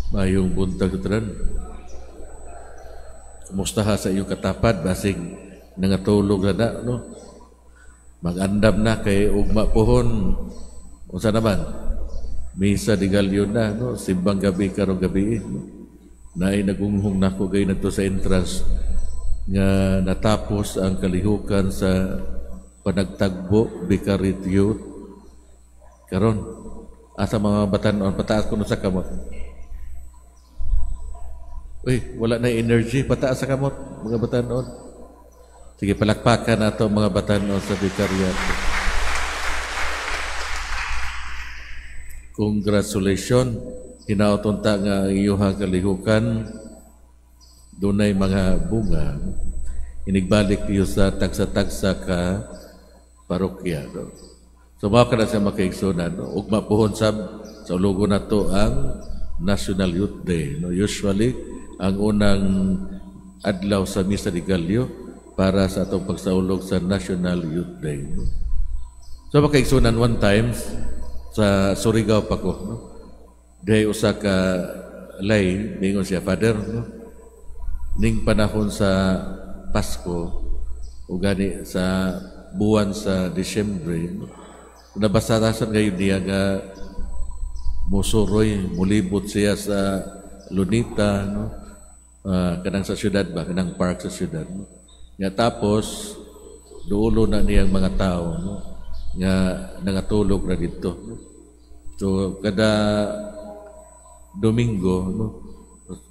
Mayong buntag utran. Kumusta ha sa iyong katapad basig nangatulog na no? Mag-andam na kay ugma pohon. Unsa naman? Misa di galyon na no? Simbang gabi karong gabi no? Naay nagunghong nako gay nadto sa entrance nga natapos ang kalihukan sa panagtagbo Bicarit Youth. Karon asa mga batan-on pataas kuno sa kamot. Uy, wala na energy. Pataas sa kamot, mga batanon. Sige, palakpakan na ito, mga batanon sa Vicariat. Congratulations. Hinautunta nga iyuhang kalihukan. Dunay mga bunga. Inigbalik niyo sa tagsa-tagsa ka parokya. No? So, mga ka na siya makaigsunan. No? Ugma pohon sa ulugo na to ang National Youth Day. No? Usually, ang unang adlaw sa Misa de Gallo para sa atong pagsaulog sa National Youth Day. No? So makaigsunan one time sa Surigao pa ko. No? Day usa ka lay, mingon siya, Father, no? Ning panahon sa Pasko o gani sa buwan sa Disyembre, no? Nabasarasan ngayon niya nga musuroy, mulibot siya sa Lunita, no? Kanang sa syudad ba, kanang park sa syudad. No? Nga tapos, duulo na niyang mga tao, no? Nga nangatulog na dito. No? So, kada Domingo, no?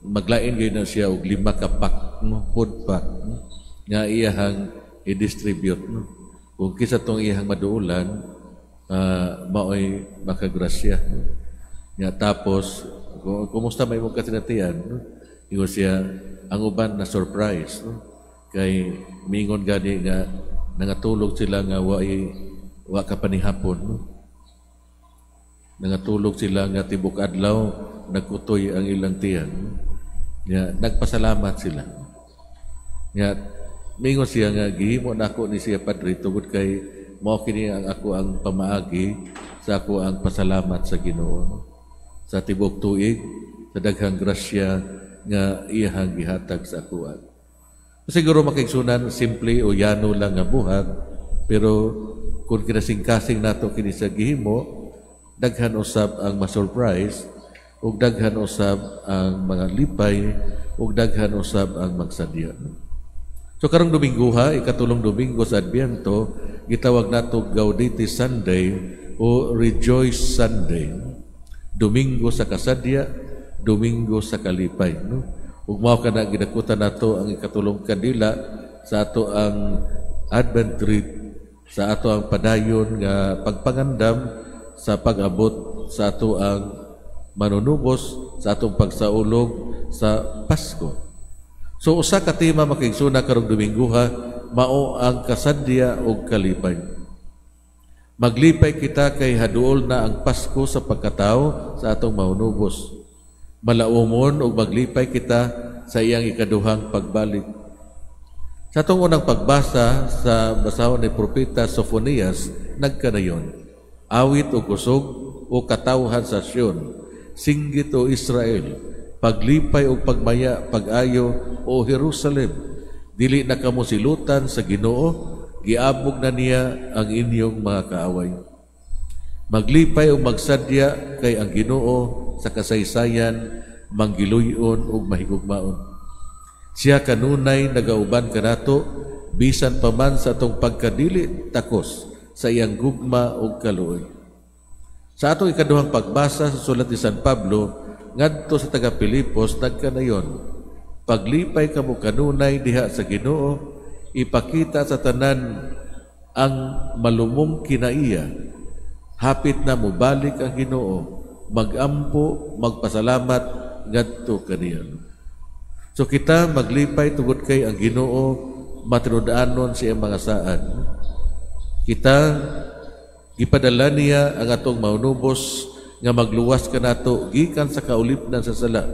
Maglain kayo na siya og 5 ka pack, no? Food pack, no? Nga iyahang i-distribute. No? Kung kisa itong iyahang maduulan, mao'y makagrasya. No? Nga tapos, kumusta may mong kasinatian, no? Ingon siya, ang uban na surprise, no? Kay mingon gani nga nangatulog sila nga wa kapanihapon, no? Nangatulog sila nga tibok adlaw nagkutoy ang ilang tiyan, no? Nga nagpasalamat sila. Nga mingon siya nga gihimo na ako ni siya Padre tungod kay mao kini ang ako ang pamaagi sa ako ang pasalamat sa Ginoo, no? Sa tibok tuig sa daghang grasya nga iyahang gihatag sa akuan. Siguro makaigsunan simple o yano lang nga buhat, pero kung kinasing-kasing nato kini sa gihimo, daghan usab ang ma-surprise, ug daghan usab ang mga lipay, ug daghan usab ang magsadya. So karong Domingo ha, ikatulong Domingo sa Adbiento, gitawag nato Gaudete Sunday o Rejoice Sunday. Domingo sa kasadya, Domingo sa kalipay, no? Ug mao kana gidakutan nato ang ikatulong kandila sa ato ang Advent Wreath, sa ato ang padayon nga pagpangandam sa pag-abot sa ato ang manunubos sa atong pagsaulog sa Pasko. So usa ka tema makaigsunan karong Domingo ha, mao ang kasadya ug kalipay. Maglipay kita kay haduol na ang Pasko sa pagkatao sa atong manunubos. Malaumon o maglipay kita sa iyang ikaduhang pagbalik. Sa itong unang pagbasa sa basahon ni Propeta Sophonias, nagkanayon, awit o kusog o katawhan sa Sion, singgit o Israel, paglipay o pagmaya, pag-ayo o Jerusalem, dili na kamo silutan sa Ginoo, giabog na niya ang inyong mga kaaway. Maglipay o magsadya kay ang Ginoo sa kasaysayan, manggiluyon o mahigugmaon. Siya kanunay nagauban kanato, bisan pa man sa atong pagkadili takos sa iyang gugma o kaluoy. Sa atong ikaduhang pagbasa sa sulat ni San Pablo, ngadto sa taga Pilipos, nagkanayon, paglipay kamo kanunay diha sa Ginoo, ipakita sa tanan ang malumong kinaiya, hapit na mubalik ang Ginoo, magampo, magpasalamat ngadto kaniya. So kita maglipay tungod kay ang Ginoo matinud-anon sa iyang mga saad. Kita ipadala niya ang atong maunubos nga magluwas kanato gikan sa kaulipnan sa sala.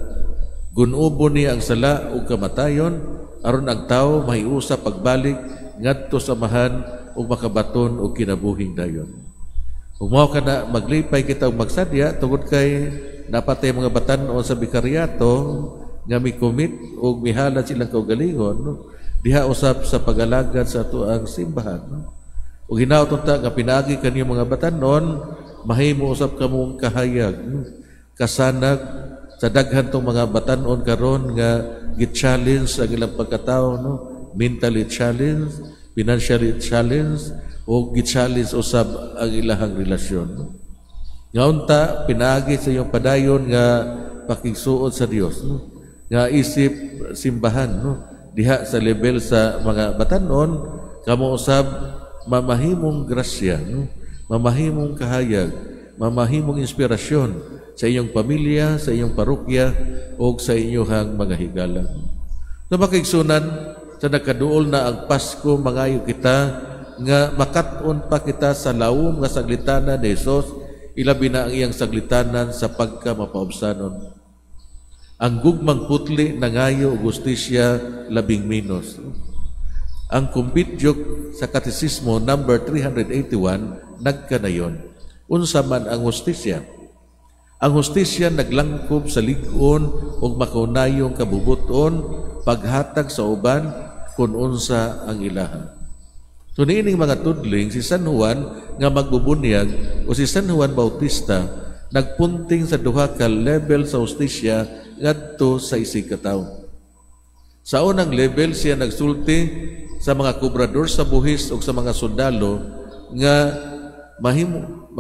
Gunubo niya ang sala ug kamatayon aron ang tawo mahiusa pagbalik ngadto samahan ug makabaton og kinabuhing dayon. Kung mao kana maglipay kita og magsadya tungod kay napatay mga batan-on sa bikaryato nga mi-commit o mihalad silang kaugalingon, no? Diha usab sa pag-alagad sa tuang simbahan, no? O hinaot ta nga pinagi kaniyong mga batan-on, mahimo usab kamong kahayag, no? Kasanag sa daghan tong mga batan-on karon nga gi-challenge ang ilang pagkatao, no? Mentally challenge, financially challenge, o gi-challenge usab ang ilahang relasyon, no? Nga unta pinagi sa iyong padayon nga pakigsuod sa Dios, no? Nga isip simbahan, no? Diha sa level sa mga batan-on, kamo usab mamahimong grasya, no? Mamahimong kahayag, mamahimong inspirasyon sa iyong pamilya, sa iyong parokya, o sa inyong mga higala. So makigsunan, sa nakaduol na ang Pasko, mangayo kita nga makat-on pa kita sa lawom nga saglitanan ni Jesus, ilabi na ang iyang saglitanan sa pagka mapaubsanon. Ang gugmang putli nangayo og justisya labing minos. Ang kumbidyok sa Katisismo number 381 nagkanayon. Unsa man ang justisya? Ang justisya naglangkob sa lig-on ug makaunayong kabubuton, paghatag sa uban kun unsa ang ilaha. So niining mga tudling, si San Juan nga magbubunyag o si San Juan Bautista nagpunting sa duha ka level sa justisya ngadto sa isig ka tawo. Sa unang level siya nagsulti sa mga kubrador sa buhis o sa mga sundalo nga mahimo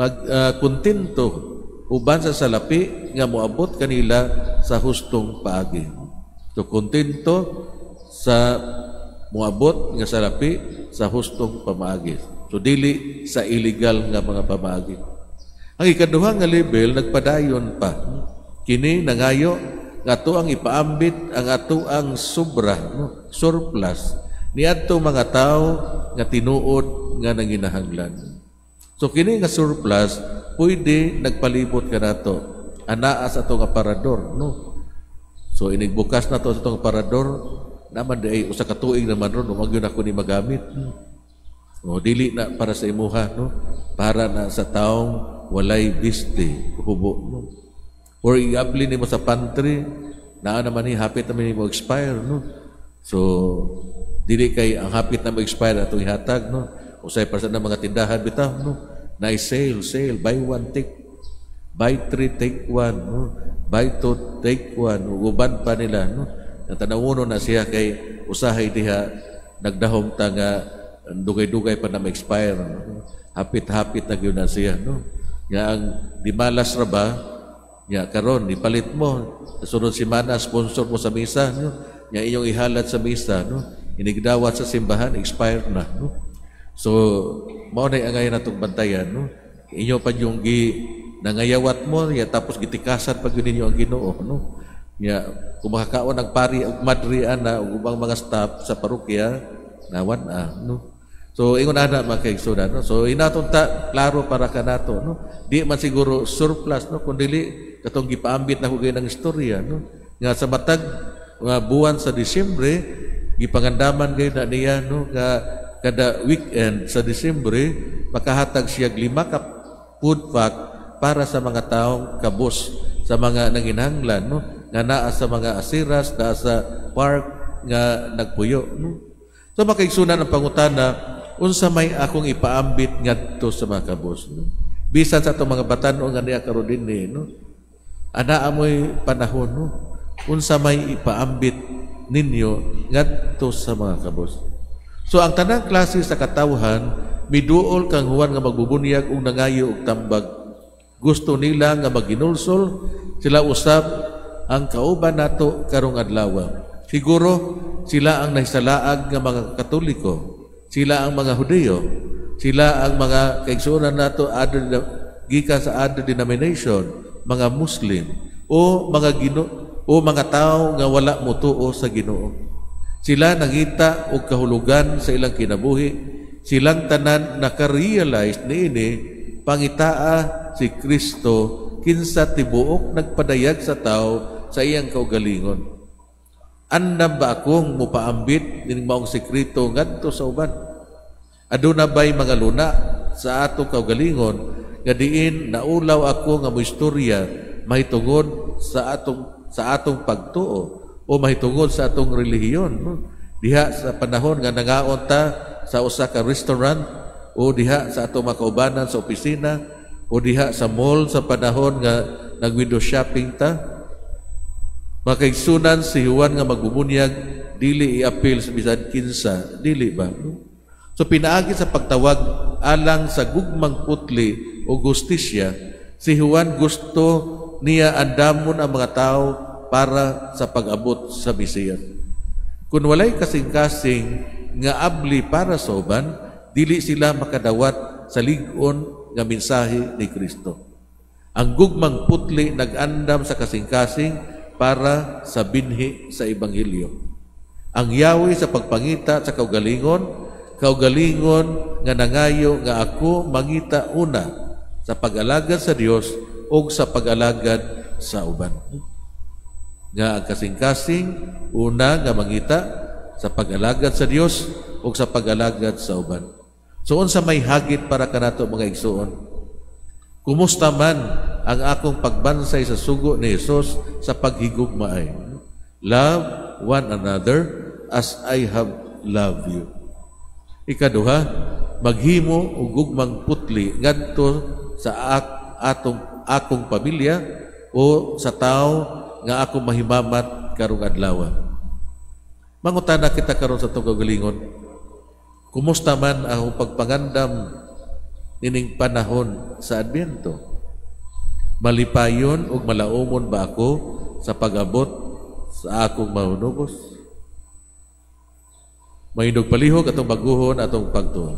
kontento uban sa salapi nga moabot kanila sa hustong paagi. So kontento sa moabot nga salapi sa hustong pamaagi. So dili sa illegal nga mga pamaagi. Ang ikaduha nga level nagpadayon pa. Kini nangayo nga ato ang ipaambit ang ato ang sobra, no? Surplus ni ato mga tao nga tinuod nga nanginahanglan. So kini nga surplus pwede nagpalibot ka nato anaa sa atong aparador, no? So inigbukas na to sa atong aparador naman di usa ka tuig naman ron magyud ako ni magamit. O dili na para sa imuha, no? Para na sa taong walay biste hubo, no? Or i-abli nimo sa pantry naa naman ni hapit naman ni mo expire, no? So dili kay ang hapit na mo expire atong ihatag, no? Usay para sa mga tindahan bitaw, no? Na sale, buy one buy three take one, no? Buy two take one, uban pa nila, no? Natanawuno na siya kay usahay diha nagdahom ta nga dugay-dugay pa na ma-expire, no? Hapit-hapit na gyud na siya, no? Nga ang dimalas ra ba nya karon ipalit mo sa sunod semana sponsor mo sa misa, no? Nya inyong ihalad sa misa, no? Inigdawat sa simbahan expired na, no? So mao na angay natong bantayan, no? Inyo pa yung nangayawat mo ya tapos gitikasan pag yun ninyo ang Ginoo, no? Nya kung makakaon ang pari ug madri ana ug ubang mga staff sa parokya nawan no? So ingon ana makaigsunan, no? So inaton ta klaro para kanato, no? Di man siguro surplus, no? Kun dili katong gipaambit na hugay ng istorya, no? Nga sa matag nga buwan sa Disyembre gipangandaman gyud na niya, no? Nga kada weekend sa Disyembre makahatag siya 5 ka food pack para sa mga taong kabos sa mga nanginhanglan, no? Nga naa sa mga asiras, naa sa park nga nagpuyo, no? So makaigsunan ang pangutana, unsa may akong ipaambit ngadto sa mga kabos, no? Bisan sa itong mga batan-o nga niya karon dinhi, no? Ana amoy panahon, no? Unsa may ipaambit ninyo ngadto sa mga kabos. So ang tanang klase sa katawhan miduol kang Juan nga magbubunyag og nangayo og tambag. Gusto nila nga maginulsol sila usab ang kauban nato karong adlaw. Siguro sila ang nahisalaag nga mga Katoliko, sila ang mga Hudiyo, sila ang mga kaigsuonan nato gikan sa other denomination, mga Muslim o mga tao nga wala motuo sa Ginoo. Sila nangita og kahulugan sa ilang kinabuhi, silang tanan naka-realize niini pangitaa si Kristo kinsa tibuok nagpadayag sa tao sa iyang kaugalingon. Andam ba akong mupaambit ning maong sekreto ngadto sa uban? Aduna ba'y mga luna sa ato kaugalingon nga diin naulaw ako nga moistorya mahitungod sa atong pagtuo o mahitungod sa atong relihiyon, no? Diha sa panahon nga nangaon ta sa usa ka restaurant o diha sa atong makaubanan sa opisina o diha sa mall sa panahon nga nag-window shopping ta, makaigsunan si Juan nga magbubunyag dili i-appeal sa bisan kinsa, dili ba? So pinaagi sa pagtawag alang sa gugmang putli o gustisya, si Juan gusto niya andamon ang mga tao para sa pag-abot sa Mesiyas. Kung walay kasing-kasing nga abli para sa uban, dili sila makadawat sa lig-on nga mensahe ni Kristo. Ang gugmang putli nag-andam sa kasing-kasing para sa binhi sa Ebanghelyo. Ang yawi sa pagpangita sa kaugalingon nga nangayo nga ako mangita una sa pag-alagad sa Dios o sa pag-alagad sa uban. Nga ang kasing-kasing una nga mangita sa pag-alagad sa Dios o sa pag-alagad sa uban. So unsa may hagit para kanato mga igsuon? Kumusta man ang akong pagbansay sa sugo ni Jesus sa paghigugmaay? Love one another as I have loved you. Ikaduha, maghimo og gugmang putli ngadto sa akong pamilya o sa tao nga akong mahimamat karong adlaw. Mangutana kita karon sa itong kagalingon, kumusta man ang pagpangandam nining panahon sa Adbyento? Malipayon o malaumon ba ako sa pag-abot sa akong mahunugos? Mahindog palihog atong baguhon atong pagtuo.